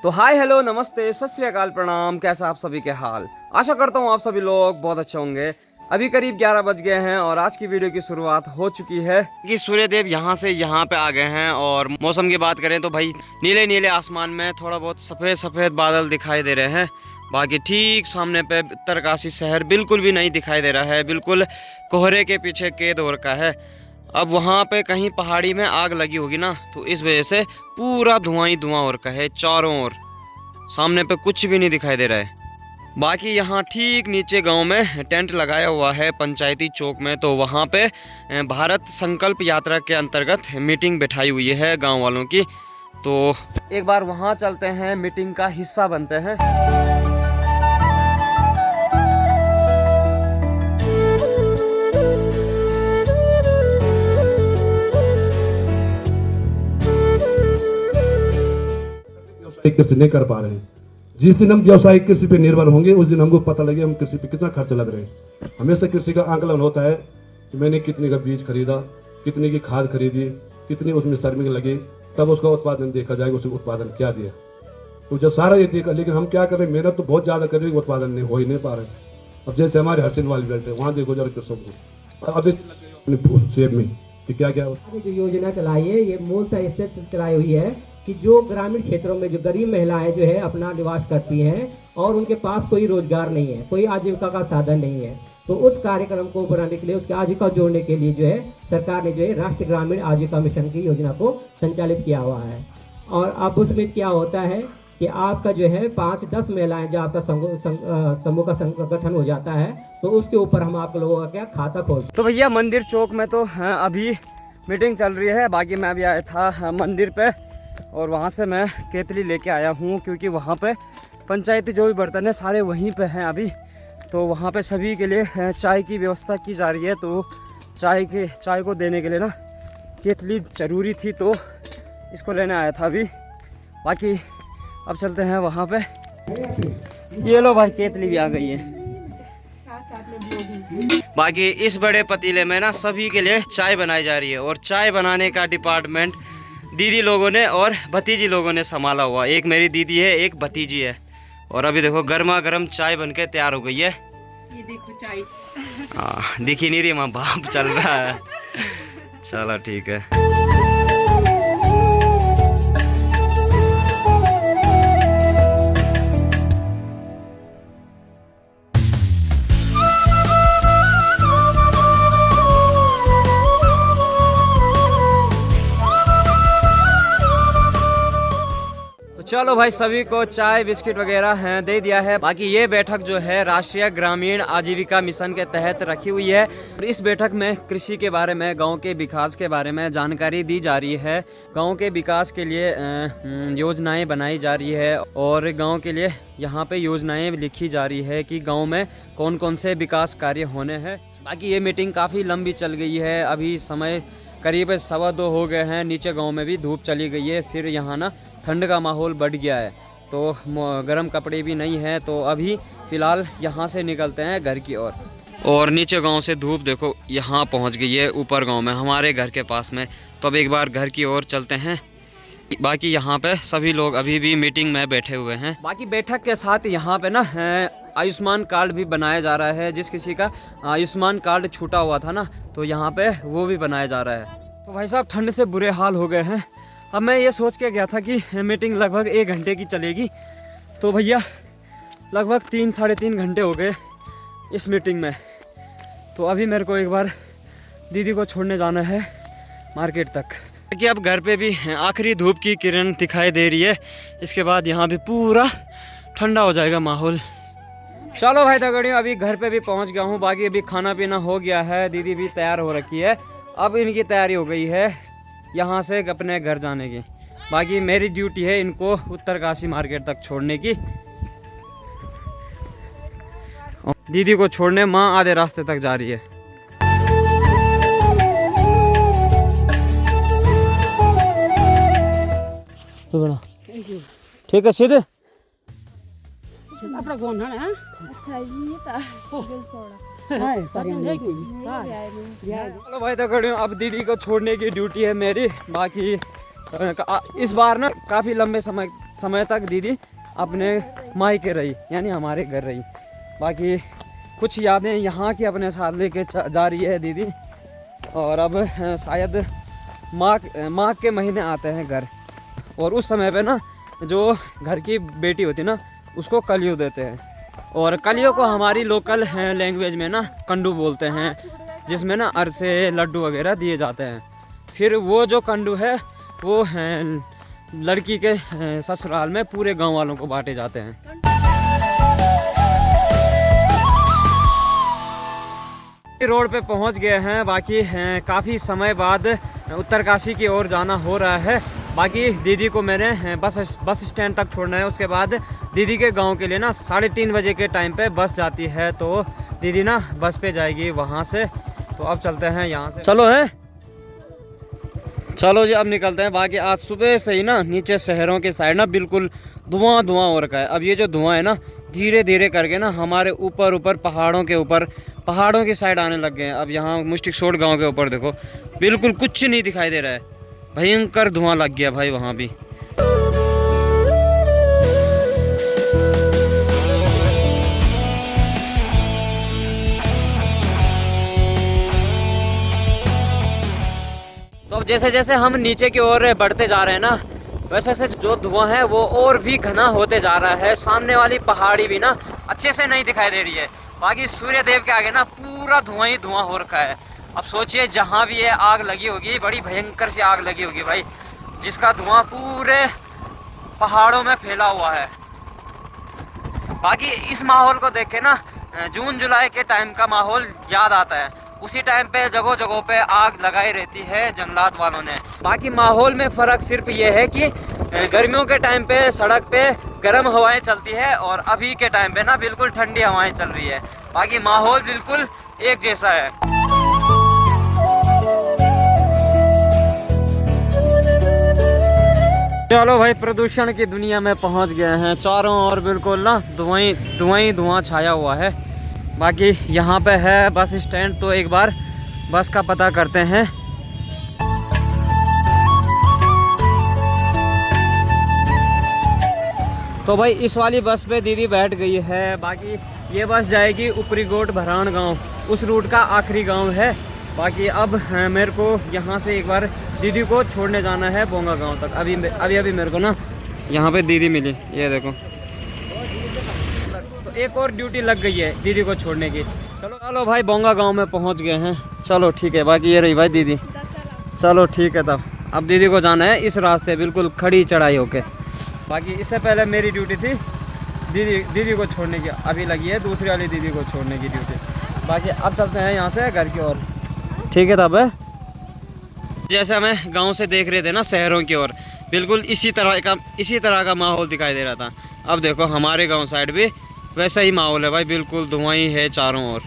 तो hi hello नमस्ते सत श्री अकाल प्रणाम, कैसा आप सभी के हाल। आशा करता हूँ आप सभी लोग बहुत अच्छे होंगे। अभी करीब 11 बज गए हैं और आज की वीडियो की शुरुआत हो चुकी है कि सूर्यदेव यहाँ से यहाँ पे आ गए हैं। और मौसम की बात करें तो भाई नीले नीले आसमान में थोड़ा बहुत सफ़ेद सफ़ेद बादल दिखाई दे रहे हैं। बाकी ठीक सामने पे उत्तरकाशी शहर बिल्कुल भी नहीं दिखाई दे रहा है, बिल्कुल कोहरे के पीछे कैद हो रखा है। अब वहाँ पे कहीं पहाड़ी में आग लगी होगी ना, तो इस वजह से पूरा धुआं ही धुआं हो रखा है चारों ओर। सामने पे कुछ भी नहीं दिखाई दे रहा है। बाकी यहाँ ठीक नीचे गांव में टेंट लगाया हुआ है पंचायती चौक में, तो वहाँ पे भारत संकल्प यात्रा के अंतर्गत मीटिंग बिठाई हुई है गांव वालों की। तो एक बार वहाँ चलते हैं, मीटिंग का हिस्सा बनते हैं। कृषि नहीं कर पा रहे हैं। जिस दिन हम व्यावसायिक कृषि पे निर्भर होंगे उस दिन हमको पता लगे हम कृषि पे कितना खर्च लग रहे हैं। हमेशा कृषि का आंकलन होता है कि मैंने कितने का बीज खरीदा, कितने की खाद खरीदी, कितनी उसमें श्रमिक लगे, तब उसका उत्पादन देखा जाएगा, उसमें उत्पादन क्या दिया। तो जब सारा ये देखा, लेकिन हम क्या कर रहे हैं, मेहनत तो बहुत ज्यादा कर रहे हैं, उत्पादन नहीं हो ही नहीं पा रहे। अब जैसे हमारे हरसिल वाली बेल्ट है, वहाँ देखो जरा कृषकों को अब अपने सेब में कि क्या क्या जो योजना चलाई है ये मूलतः इससे चलाई हुई है कि जो ग्रामीण क्षेत्रों में जो गरीब महिलाएं जो है अपना निवास करती हैं और उनके पास कोई रोजगार नहीं है, कोई आजीविका का साधन नहीं है, तो उस कार्यक्रम को बनाने के लिए, उसकी आजीविका जोड़ने के लिए जो है सरकार ने जो है राष्ट्रीय ग्रामीण आजीविका मिशन की योजना को संचालित किया हुआ है। और अब उसमें क्या होता है कि आपका जो है 5-10 महिलाएं जो आपका समूह का संगठन हो जाता है, तो उसके ऊपर हम आप लोगों का क्या खाता खोल। तो भैया मंदिर चौक में तो अभी मीटिंग चल रही है। बाकी मैं भी आया था मंदिर पे और वहाँ से मैं केतली लेके आया हूँ, क्योंकि वहाँ पे पंचायती जो भी बर्तन है सारे वहीं पे हैं अभी। तो वहाँ पे सभी के लिए चाय की व्यवस्था की जा रही है, तो चाय को देने के लिए ना केतली ज़रूरी थी, तो इसको लेने आया था अभी। बाकी अब चलते हैं वहाँ पे। ये लो भाई, केतली भी आ गई है। बाकी इस बड़े पतीले में ना सभी के लिए चाय बनाई जा रही है, और चाय बनाने का डिपार्टमेंट दीदी लोगों ने और भतीजी लोगों ने संभाला हुआ। एक मेरी दीदी है, एक भतीजी है। और अभी देखो गर्मा गर्म चाय बनके तैयार हो गई है। ये देखो चाय दिखी नहीं रही, माँ बाप चल रहा है। चलो ठीक है। चलो भाई, सभी को चाय बिस्किट वगैरह हैं दे दिया है। बाकी ये बैठक जो है राष्ट्रीय ग्रामीण आजीविका मिशन के तहत रखी हुई है। और इस बैठक में कृषि के बारे में, गांव के विकास के बारे में जानकारी दी जा रही है। गांव के विकास के लिए योजनाएं बनाई जा रही है, और गांव के लिए यहाँ पे योजनाएं लिखी जा रही है कि गाँव में कौन कौन से विकास कार्य होने हैं। बाकी ये मीटिंग काफ़ी लंबी चल गई है। अभी समय करीब 2:15 हो गए हैं। नीचे गाँव में भी धूप चली गई है, फिर यहाँ ना ठंड का माहौल बढ़ गया है, तो गर्म कपड़े भी नहीं हैं। तो अभी फ़िलहाल यहाँ से निकलते हैं घर की ओर। और नीचे गांव से धूप देखो यहाँ पहुँच गई है, ऊपर गांव में हमारे घर के पास में। तो अब एक बार घर की ओर चलते हैं। बाकी यहाँ पे सभी लोग अभी भी मीटिंग में बैठे हुए हैं। बाकी बैठक के साथ यहाँ पे ना आयुष्मान कार्ड भी बनाया जा रहा है। जिस किसी का आयुष्मान कार्ड छूटा हुआ था ना, तो यहाँ पे वो भी बनाया जा रहा है। तो भाई साहब ठंड से बुरे हाल हो गए हैं। अब मैं ये सोच के गया था कि मीटिंग लगभग 1 घंटे की चलेगी, तो भैया लगभग 3-3.5 घंटे हो गए इस मीटिंग में। तो अभी मेरे को एक बार दीदी को छोड़ने जाना है मार्केट तक, कि अब घर पे भी आखिरी धूप की किरण दिखाई दे रही है। इसके बाद यहाँ भी पूरा ठंडा हो जाएगा माहौल। चलो भाई दगड़ियों, अभी घर पे भी पहुँच गया हूँ। बाकी अभी खाना पीना हो गया है, दीदी भी तैयार हो रखी है। अब इनकी तैयारी हो गई है यहाँ से अपने घर जाने की। बाकी मेरी ड्यूटी है इनको उत्तरकाशी मार्केट तक छोड़ने की। दीदी को छोड़ने माँ आधे रास्ते तक जा रही है। ठीक है, सीधे अपना कौन है ना? चलो भाई तो खड़े हूँ। अब दीदी को छोड़ने की ड्यूटी है मेरी। बाकी इस बार ना काफ़ी लंबे समय समय तक दीदी अपने मायके रही, यानी हमारे घर रही। बाकी कुछ यादें यहाँ की अपने साथ लेके जा रही है दीदी। और अब शायद माघ के महीने आते हैं घर, और उस समय पे ना जो घर की बेटी होती ना उसको कलियो देते हैं। और कलियो को हमारी लोकल लैंग्वेज में ना कंडू बोलते हैं, जिसमें ना अरसे लड्डू वगैरह दिए जाते हैं। फिर वो जो कंडू है वो लड़की के ससुराल में पूरे गांव वालों को बांटे जाते हैं। रोड पे पहुंच गए हैं। बाकी काफ़ी समय बाद उत्तरकाशी की ओर जाना हो रहा है। बाकी दीदी को मैंने बस स्टैंड तक छोड़ना है। उसके बाद दीदी के गांव के लिए ना 3:30 बजे के टाइम पे बस जाती है, तो दीदी ना बस पे जाएगी वहां से। तो अब चलते हैं यहाँ से। चलो जी, अब निकलते हैं। बाकी आज सुबह से ही ना नीचे शहरों के साइड ना बिल्कुल धुआं हो रखा है। अब ये जो धुआं है ना धीरे धीरे करके ना हमारे ऊपर पहाड़ों की साइड आने लग गए हैं। अब यहाँ मुस्टिकशोट गांव के ऊपर देखो बिल्कुल कुछ नहीं दिखाई दे रहा है, भयंकर धुआं लग गया भाई वहाँ भी। तो अब जैसे जैसे हम नीचे की ओर बढ़ते जा रहे हैं ना, वैसे वैसे जो धुआं है वो और भी घना होते जा रहा है। सामने वाली पहाड़ी भी ना अच्छे से नहीं दिखाई दे रही है। बाकी सूर्य देव के आगे ना पूरा धुआं ही धुआं हो रखा है। अब सोचिए जहाँ भी ये आग लगी होगी, बड़ी भयंकर सी आग लगी होगी भाई, जिसका धुआं पूरे पहाड़ों में फैला हुआ है। बाकी इस माहौल को देख के ना जून जुलाई के टाइम का माहौल याद आता है। उसी टाइम पे जगह जगह पे आग लगाई रहती है जंगलात वालों ने। बाकी माहौल में फ़र्क सिर्फ ये है कि गर्मियों के टाइम पे सड़क पे गर्म हवाएं चलती है और अभी के टाइम पे ना बिल्कुल ठंडी हवाएं चल रही है। बाकी माहौल बिल्कुल एक जैसा है। चलो भाई, प्रदूषण की दुनिया में पहुंच गए हैं। चारों ओर बिल्कुल ना धुआं छाया हुआ है। बाकी यहाँ पे है बस स्टैंड, तो एक बार बस का पता करते हैं। तो भाई इस वाली बस पे दीदी बैठ गई है। बाकी ये बस जाएगी ऊपरी गोट भरान गांव, उस रूट का आखिरी गांव है। बाकी अब मेरे को यहाँ से एक बार दीदी को छोड़ने जाना है बोंगा गांव तक। अभी मेरे को ना यहाँ पे दीदी मिली, ये देखो। तो एक और ड्यूटी लग गई है दीदी को छोड़ने की। चलो भाई, बोंगा गांव में पहुँच गए हैं। चलो ठीक है। बाकी ये रही भाई दीदी। चलो ठीक है, तब अब दीदी को जाना है इस रास्ते बिल्कुल खड़ी चढ़ाई होके। बाकी इससे पहले मेरी ड्यूटी थी दीदी को छोड़ने की, अभी लगी है दूसरी वाली दीदी को छोड़ने की ड्यूटी। बाकी अब चलते हैं यहाँ से घर की ओर। ठीक है तब। जैसे हमें गांव से देख रहे थे ना शहरों की ओर, बिल्कुल इसी तरह का माहौल दिखाई दे रहा था। अब देखो हमारे गांव साइड भी वैसा ही माहौल है भाई, बिल्कुल धुआं ही है चारों ओर।